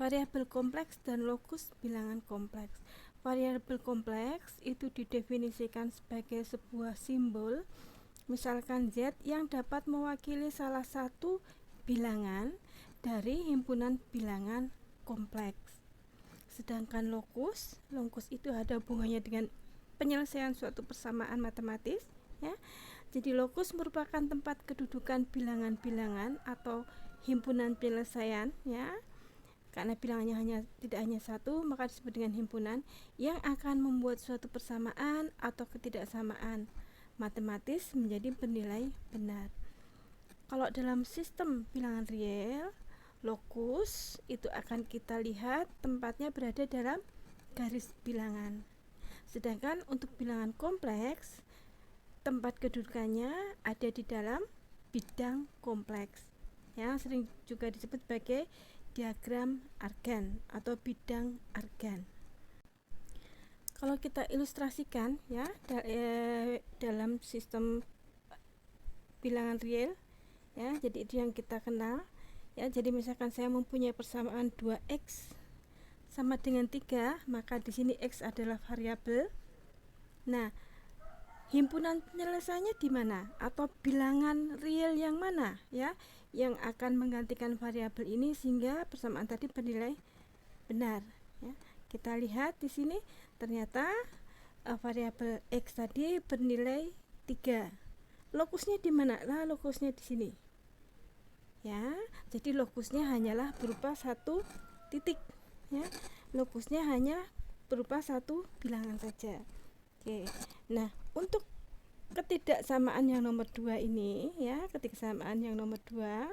variabel kompleks dan lokus bilangan kompleks. Variabel kompleks itu didefinisikan sebagai sebuah simbol, misalkan Z, yang dapat mewakili salah satu bilangan dari himpunan bilangan kompleks. Sedangkan lokus itu ada hubungannya dengan penyelesaian suatu persamaan matematis, ya. Jadi lokus merupakan tempat kedudukan bilangan-bilangan atau himpunan penyelesaian, ya. Karena bilangannya tidak hanya satu, maka disebut dengan himpunan yang akan membuat suatu persamaan atau ketidaksamaan matematis menjadi bernilai benar. Kalau dalam sistem bilangan real, lokus itu akan kita lihat tempatnya berada dalam garis bilangan. Sedangkan untuk bilangan kompleks, tempat kedudukannya ada di dalam bidang kompleks, yang sering juga disebut sebagai diagram Argand atau bidang Argand. Kalau kita ilustrasikan, ya, dalam sistem bilangan real, ya, jadi itu yang kita kenal, ya. Jadi misalkan saya mempunyai persamaan 2x sama dengan 3, maka di sini x adalah variabel. Nah, himpunan penyelesaiannya di mana, atau bilangan real yang mana, ya, yang akan menggantikan variabel ini sehingga persamaan tadi bernilai benar, ya. Kita lihat di sini ternyata variabel x tadi bernilai 3. Lokusnya di mana? Lah, lokusnya di sini, ya. Jadi lokusnya hanyalah berupa satu titik, ya. Lokusnya hanya berupa satu bilangan saja. Oke. Nah, untuk ketidaksamaan yang nomor 2 ini, ya, ketidaksamaan yang nomor 2,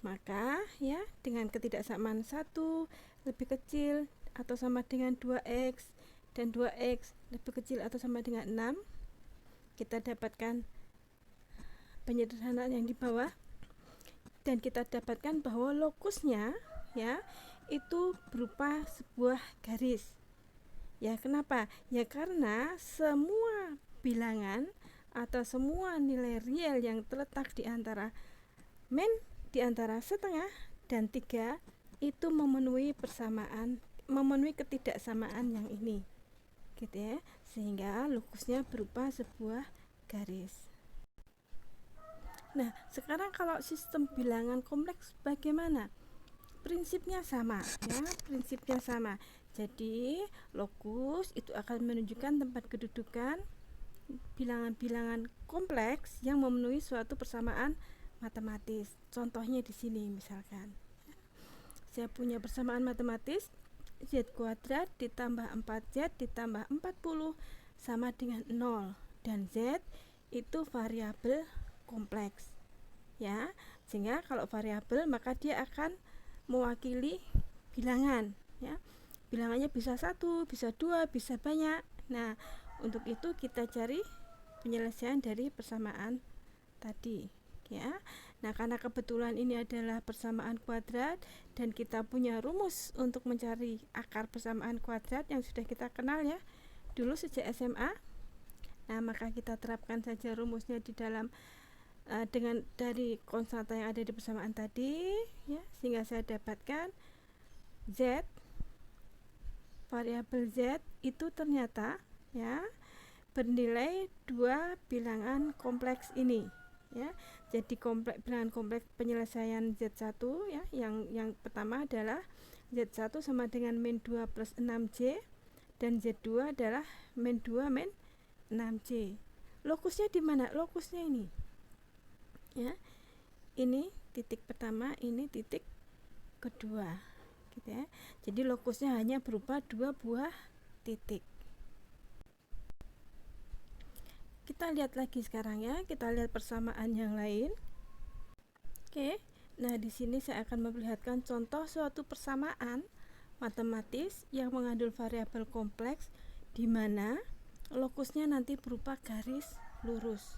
maka, ya, dengan ketidaksamaan 1 lebih kecil atau sama dengan 2x dan 2x lebih kecil atau sama dengan 6, kita dapatkan penyederhanaan yang di bawah, dan kita dapatkan bahwa lokusnya, ya, itu berupa sebuah garis. Ya, kenapa? Ya, karena semua bilangan atau semua nilai real yang terletak di antara setengah dan 3 itu memenuhi ketidaksamaan yang ini, gitu, ya. Sehingga lokusnya berupa sebuah garis. Nah, sekarang kalau sistem bilangan kompleks bagaimana? Prinsipnya sama, ya, prinsipnya sama. Jadi lokus itu akan menunjukkan tempat kedudukan bilangan-bilangan kompleks yang memenuhi suatu persamaan matematis. Contohnya di sini, misalkan saya punya persamaan matematis z kuadrat ditambah 4z ditambah 40 sama dengan 0, dan z itu variabel kompleks, ya. Sehingga kalau variabel maka dia akan mewakili bilangan, ya. Bilangannya bisa 1, bisa 2, bisa banyak. Nah, untuk itu kita cari penyelesaian dari persamaan tadi, ya. Nah, karena kebetulan ini adalah persamaan kuadrat dan kita punya rumus untuk mencari akar persamaan kuadrat yang sudah kita kenal, ya, dulu sejak SMA. Nah, maka kita terapkan saja rumusnya di dalam dengan dari konstanta yang ada di persamaan tadi, ya, sehingga saya dapatkan z, variabel z itu ternyata, ya, bernilai 2 bilangan kompleks ini, ya. Jadi bilangan kompleks penyelesaian z1, ya, yang pertama adalah z1 sama dengan min 2 plus 6j, dan z2 adalah min 2 min 6j. Lokusnya di mana? Lokusnya ini, ya. Ini titik pertama, ini titik kedua, gitu, ya. Jadi lokusnya hanya berupa 2 buah titik. Kita lihat lagi sekarang, ya. Kita lihat persamaan yang lain. Oke. Nah, di sini saya akan memperlihatkan contoh suatu persamaan matematis yang mengandung variabel kompleks di mana lokusnya nanti berupa garis lurus,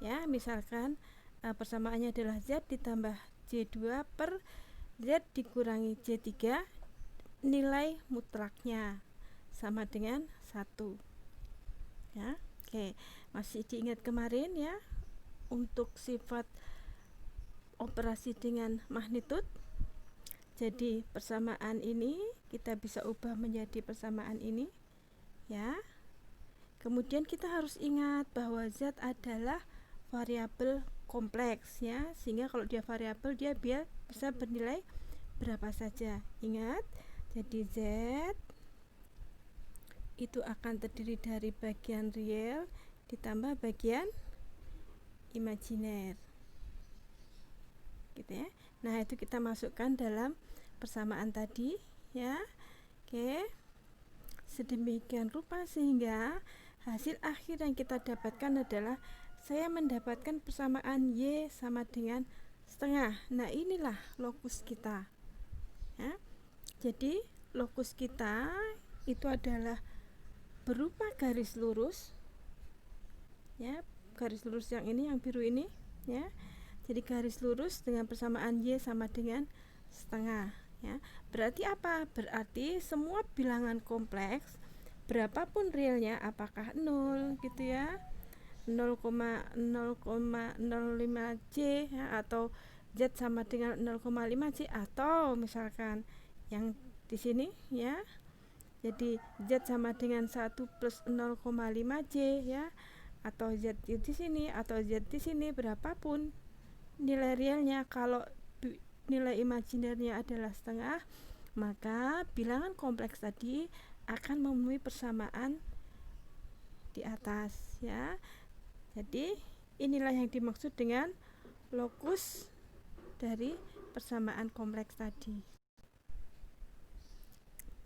ya. Misalkan persamaannya adalah z ditambah j2 per z dikurangi j3, nilai mutlaknya sama dengan 1, ya. Oke, masih diingat kemarin, ya, untuk sifat operasi dengan magnitud. Jadi persamaan ini kita bisa ubah menjadi persamaan ini, ya. Kemudian kita harus ingat bahwa Z adalah variabel kompleks, ya, sehingga kalau dia variabel dia bisa bernilai berapa saja. Ingat, jadi Z itu akan terdiri dari bagian real ditambah bagian imajiner, gitu ya. Nah, itu kita masukkan dalam persamaan tadi, ya. Oke, sedemikian rupa sehingga hasil akhir yang kita dapatkan adalah saya mendapatkan persamaan Y sama dengan setengah. Nah, inilah lokus kita, ya. Jadi lokus kita itu adalah berupa garis lurus, ya, garis lurus yang ini, yang biru ini, ya. Jadi garis lurus dengan persamaan Y sama dengan setengah, ya. Berarti apa? Berarti semua bilangan kompleks berapapun realnya, apakah 0 gitu ya, 0,005J ya, atau Z sama dengan 0,5J, atau misalkan yang di sini, ya. Jadi Z sama dengan 1 plus 0,5J, ya, atau Z di sini atau Z di sini, berapapun nilai realnya, kalau nilai imajinernya adalah setengah, maka bilangan kompleks tadi akan memenuhi persamaan di atas, ya. Jadi inilah yang dimaksud dengan lokus dari persamaan kompleks tadi.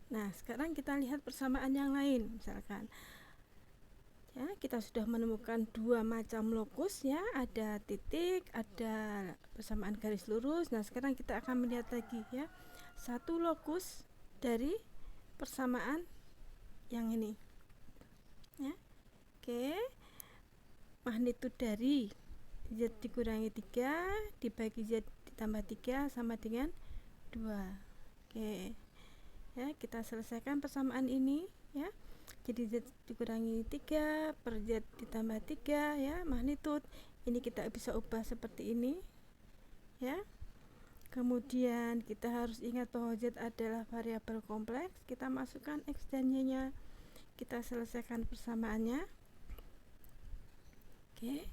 Nah, sekarang kita lihat persamaan yang lain. Misalkan, ya, kita sudah menemukan dua macam lokus, ya, ada titik, ada persamaan garis lurus. Nah, sekarang kita akan melihat lagi, ya, satu lokus dari persamaan yang ini, ya. Oke, magnitud dari Z dikurangi 3 dibagi Z ditambah 3 sama dengan 2. Oke, ya, kita selesaikan persamaan ini, ya. Jadi Z dikurangi 3 per Z ditambah 3, ya, magnitud ini kita bisa ubah seperti ini, ya. Kemudian kita harus ingat bahwa Z adalah variabel kompleks. Kita masukkan X dan Y nya, kita selesaikan persamaannya. Oke,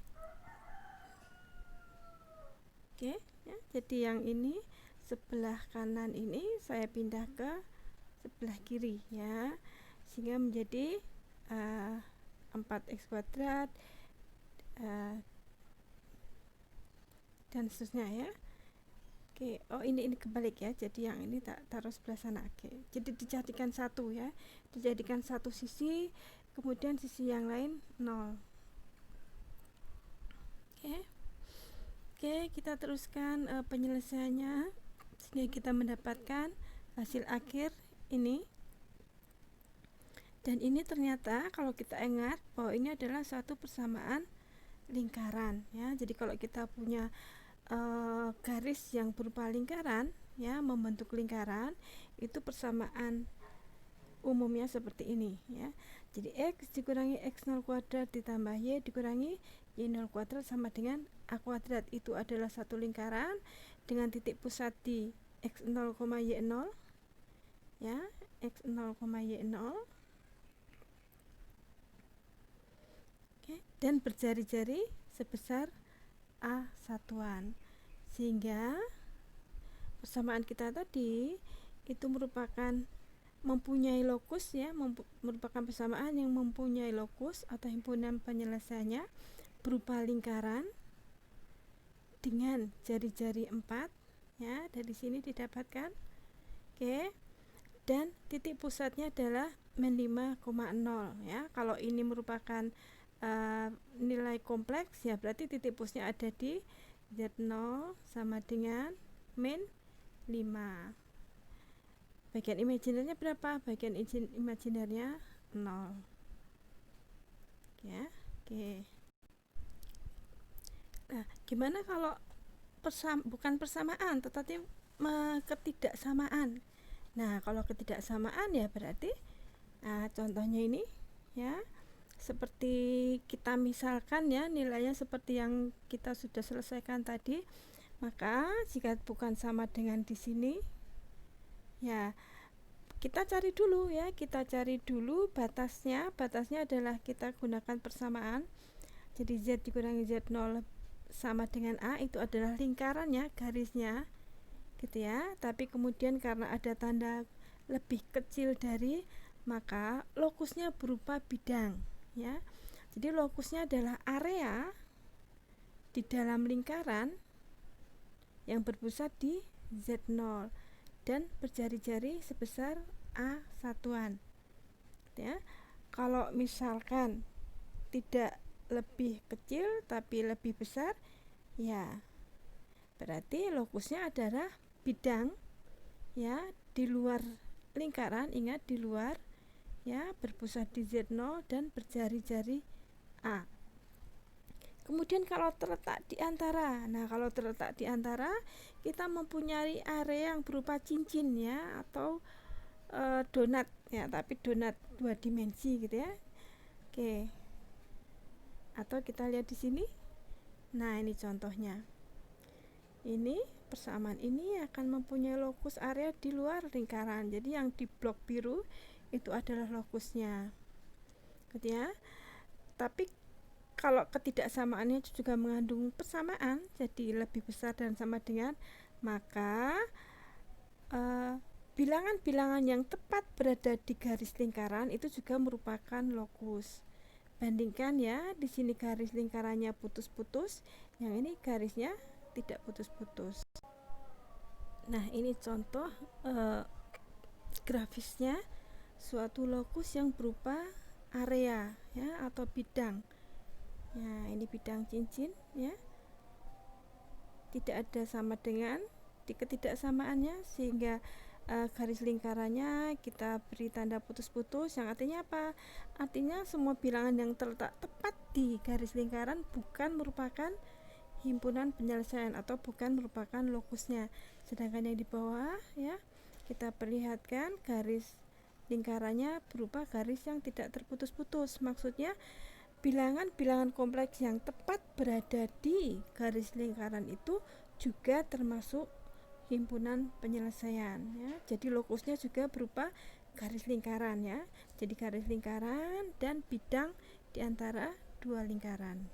ya, jadi yang ini sebelah kanan ini saya pindah ke sebelah kiri, ya, sehingga menjadi 4x kuadrat dan seterusnya, ya. Oke, oh ini kebalik, ya, jadi yang ini taruh sebelah sana. Oke, jadi dijadikan satu, ya, dijadikan satu sisi, kemudian sisi yang lain 0. Oke, kita teruskan penyelesaiannya sehingga kita mendapatkan hasil akhir ini. Dan ini ternyata kalau kita ingat bahwa ini adalah satu persamaan lingkaran, ya. Jadi kalau kita punya garis yang berupa lingkaran, ya, membentuk lingkaran, itu persamaan umumnya seperti ini, ya. Jadi X dikurangi X0 kuadrat ditambah Y dikurangi Y0 kuadrat sama dengan A kuadrat. Itu adalah satu lingkaran dengan titik pusat di X0, Y0, ya, X0, Y0. Oke, dan berjari-jari sebesar A satuan, sehingga persamaan kita tadi itu merupakan mempunyai lokus, ya, merupakan persamaan yang mempunyai lokus atau himpunan penyelesaiannya berupa lingkaran dengan jari-jari 4, ya, dari sini didapatkan. Oke, dan titik pusatnya adalah -5,0, ya. Kalau ini merupakan nilai kompleks, ya, berarti titik pusatnya ada di Z0 sama dengan -5. Bagian imajinernya berapa? Bagian imajinernya 0. Ya, oke. Nah, gimana kalau bukan persamaan tetapi ketidaksamaan? Nah, kalau ketidaksamaan, ya, berarti contohnya ini, ya, seperti kita misalkan, ya, nilainya seperti yang kita sudah selesaikan tadi. Maka jika bukan sama dengan di sini, Ya, kita cari dulu ya, kita cari dulu batasnya. Batasnya adalah kita gunakan persamaan. Jadi Z dikurangi Z0 sama dengan A, itu adalah lingkarannya, garisnya gitu ya. Tapi kemudian karena ada tanda lebih kecil dari, maka lokusnya berupa bidang ya. Jadi lokusnya adalah area di dalam lingkaran yang berpusat di Z0 dan berjari-jari sebesar A satuan ya. Kalau misalkan tidak lebih kecil tapi lebih besar, ya berarti lokusnya adalah bidang ya, di luar lingkaran. Ingat, di luar ya, berpusat di Z0 dan berjari-jari A. Kemudian kalau terletak di antara, nah kalau terletak di antara, kita mempunyai area yang berupa cincin ya, atau donat ya, tapi donat 2 dimensi gitu ya. Oke. Atau kita lihat di sini. Nah, ini contohnya. Ini persamaan ini akan mempunyai lokus area di luar lingkaran. Jadi yang di blok biru itu adalah lokusnya. Gitu ya. Tapi kalau ketidaksamaannya juga mengandung persamaan, jadi lebih besar dan sama dengan, maka bilangan-bilangan yang tepat berada di garis lingkaran itu juga merupakan lokus. Bandingkan ya, di sini garis lingkarannya putus-putus, yang ini garisnya tidak putus-putus. Nah, ini contoh grafisnya suatu lokus yang berupa area ya, atau bidang. Ya, ini bidang cincin ya. Tidak ada sama dengan di ketidaksamaannya, sehingga garis lingkarannya kita beri tanda putus-putus, yang artinya apa? Artinya semua bilangan yang terletak tepat di garis lingkaran bukan merupakan himpunan penyelesaian atau bukan merupakan lokusnya. Sedangkan yang di bawah ya, kita perlihatkan garis lingkarannya berupa garis yang tidak terputus-putus. Maksudnya bilangan-bilangan kompleks yang tepat berada di garis lingkaran itu juga termasuk himpunan penyelesaian ya. Jadi lokusnya juga berupa garis lingkaran ya. Jadi garis lingkaran dan bidang di antara dua lingkaran.